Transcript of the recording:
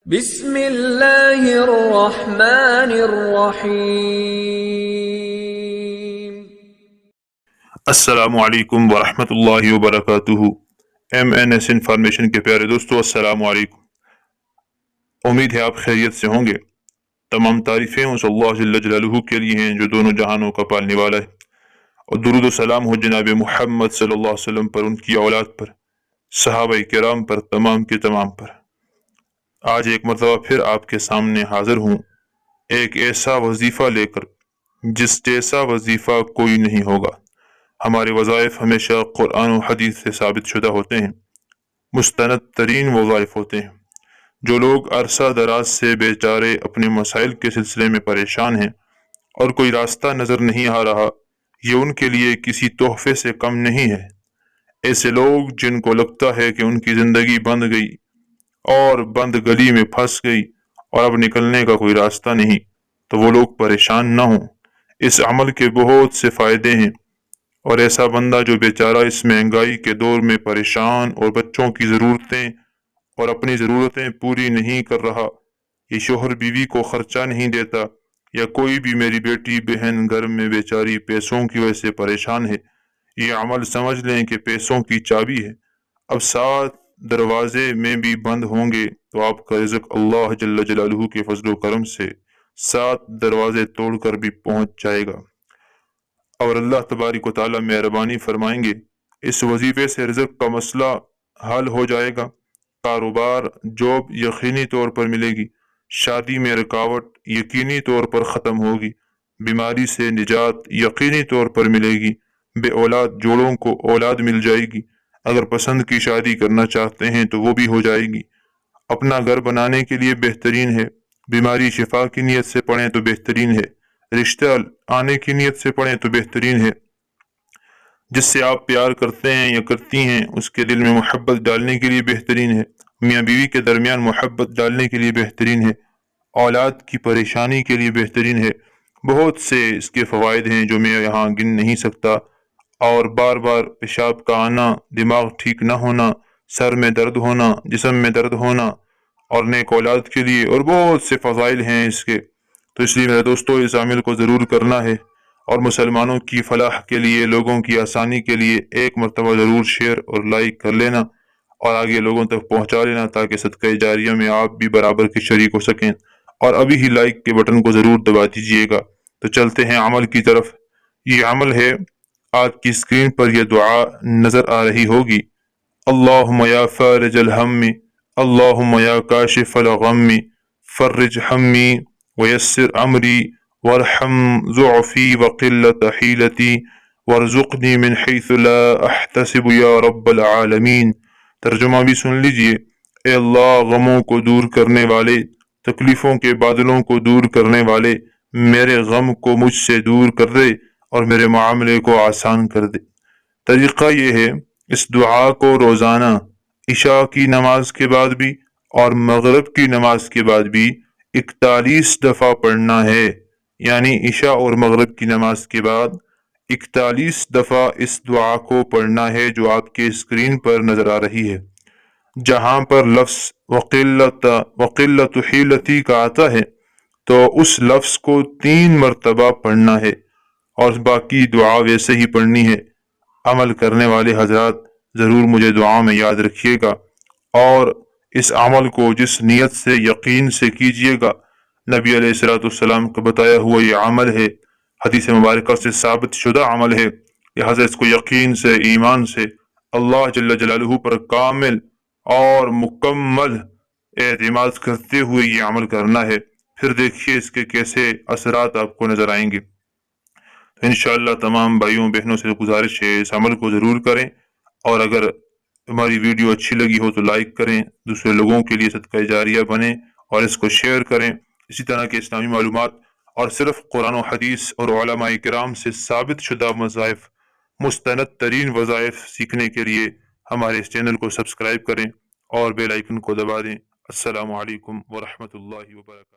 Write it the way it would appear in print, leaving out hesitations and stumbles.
بسم اللہ الرحمن الرحیم۔ السلام علیکم ورحمۃ اللہ وبرکاتہ۔ ایم این ایس انفارمیشن کے پیارے دوستو، السلام علیکم۔ امید ہے آپ خیریت سے ہوں گے۔ تمام تعریفیں اس اللہ جل جلالہ کے لیے ہیں جو دونوں جہانوں کا پالنے والا ہے، اور درود و سلام ہو جناب محمد صلی اللہ علیہ وسلم پر، ان کی اولاد پر، صحابہ کرام پر، تمام کے تمام پر۔ آج ایک مرتبہ پھر آپ کے سامنے حاضر ہوں، ایک ایسا وظیفہ لے کر جس جیسا وظیفہ کوئی نہیں ہوگا۔ ہمارے وظائف ہمیشہ قرآن و حدیث سے ثابت شدہ ہوتے ہیں، مستند ترین وظائف ہوتے ہیں۔ جو لوگ عرصہ دراز سے بیچارے اپنے مسائل کے سلسلے میں پریشان ہیں اور کوئی راستہ نظر نہیں آ رہا، یہ ان کے لیے کسی تحفے سے کم نہیں ہے۔ ایسے لوگ جن کو لگتا ہے کہ ان کی زندگی بند گئی اور بند گلی میں پھنس گئی اور اب نکلنے کا کوئی راستہ نہیں، تو وہ لوگ پریشان نہ ہوں۔ اس عمل کے بہت سے فائدے ہیں، اور ایسا بندہ جو بیچارہ اس مہنگائی کے دور میں پریشان اور بچوں کی ضرورتیں اور اپنی ضرورتیں پوری نہیں کر رہا، یہ شوہر بیوی کو خرچہ نہیں دیتا، یا کوئی بھی میری بیٹی بہن گھر میں بیچاری پیسوں کی وجہ سے پریشان ہے، یہ عمل سمجھ لیں کہ پیسوں کی چابی ہے۔ اب 7 دروازے میں بھی بند ہوں گے تو آپ کا رزق اللہ جل جلالہ کے فضل و کرم سے 7 دروازے توڑ کر بھی پہنچ جائے گا، اور اللہ تبارک و تعالی مہربانی فرمائیں گے۔ اس وظیفے سے رزق کا مسئلہ حل ہو جائے گا، کاروبار جاب یقینی طور پر ملے گی، شادی میں رکاوٹ یقینی طور پر ختم ہوگی، بیماری سے نجات یقینی طور پر ملے گی، بے اولاد جوڑوں کو اولاد مل جائے گی، اگر پسند کی شادی کرنا چاہتے ہیں تو وہ بھی ہو جائے گی۔ اپنا گھر بنانے کے لیے بہترین ہے، بیماری شفا کی نیت سے پڑھیں تو بہترین ہے، رشتہ آنے کی نیت سے پڑھیں تو بہترین ہے، جس سے آپ پیار کرتے ہیں یا کرتی ہیں اس کے دل میں محبت ڈالنے کے لیے بہترین ہے، میاں بیوی کے درمیان محبت ڈالنے کے لیے بہترین ہے، اولاد کی پریشانی کے لیے بہترین ہے۔ بہت سے اس کے فوائد ہیں جو میں یہاں گن نہیں سکتا، اور بار بار پیشاب کا آنا، دماغ ٹھیک نہ ہونا، سر میں درد ہونا، جسم میں درد ہونا، اور نیک اولاد کے لیے اور بہت سے فضائل ہیں اس کے۔ تو اس لیے میرے دوستو اس عمل کو ضرور کرنا ہے، اور مسلمانوں کی فلاح کے لیے، لوگوں کی آسانی کے لیے ایک مرتبہ ضرور شیئر اور لائک کر لینا، اور آگے لوگوں تک پہنچا لینا، تاکہ صدقہ جاریہ میں آپ بھی برابر کے شریک ہو سکیں، اور ابھی ہی لائک کے بٹن کو ضرور دبا دیجیے گا۔ تو چلتے ہیں عمل کی طرف۔ یہ عمل ہے، آپ کی اسکرین پر یہ دعا نظر آ رہی ہوگی: اللہم یا فارج الہم، اللہم یا کاشف الغم، فرج ہمی ویسر امری وارحم ضعفی وقلت حیلتی وارزقنی من حیث لا احتسب یا رب العالمین۔ ترجمہ بھی سن لیجئے: اے اللہ، غموں کو دور کرنے والے، تکلیفوں کے بادلوں کو دور کرنے والے، میرے غم کو مجھ سے دور کر دے اور میرے معاملے کو آسان کر دے۔ طریقہ یہ ہے، اس دعا کو روزانہ عشاء کی نماز کے بعد بھی اور مغرب کی نماز کے بعد بھی 41 دفعہ پڑھنا ہے، یعنی عشاء اور مغرب کی نماز کے بعد 41 دفعہ اس دعا کو پڑھنا ہے جو آپ کے اسکرین پر نظر آ رہی ہے۔ جہاں پر لفظ وقلت حیلتی کا آتا ہے تو اس لفظ کو 3 مرتبہ پڑھنا ہے، اور باقی دعا ویسے ہی پڑھنی ہے۔ عمل کرنے والے حضرات ضرور مجھے دعا میں یاد رکھیے گا، اور اس عمل کو جس نیت سے، یقین سے کیجیے گا۔ نبی علیہ السلام کا بتایا ہوا یہ عمل ہے، حدیث مبارکہ سے ثابت شدہ عمل ہے، لہذا اس کو یقین سے، ایمان سے، اللہ جل جلالہ پر کامل اور مکمل اعتماد کرتے ہوئے یہ عمل کرنا ہے۔ پھر دیکھیے اس کے کیسے اثرات آپ کو نظر آئیں گے۔ تو انشاءاللہ تمام بھائیوں بہنوں سے گزارش ہے، اس عمل کو ضرور کریں، اور اگر ہماری ویڈیو اچھی لگی ہو تو لائک کریں، دوسرے لوگوں کے لیے صدقہ جاریہ بنیں، اور اس کو شیئر کریں۔ اسی طرح کے اسلامی معلومات اور صرف قرآن و حدیث اور علماء کرام سے ثابت شدہ وظائف، مستند ترین وظائف سیکھنے کے لیے ہمارے اس چینل کو سبسکرائب کریں اور بیل آئیکن کو دبا دیں۔ السلام علیکم ورحمۃ اللہ وبرکاتہ۔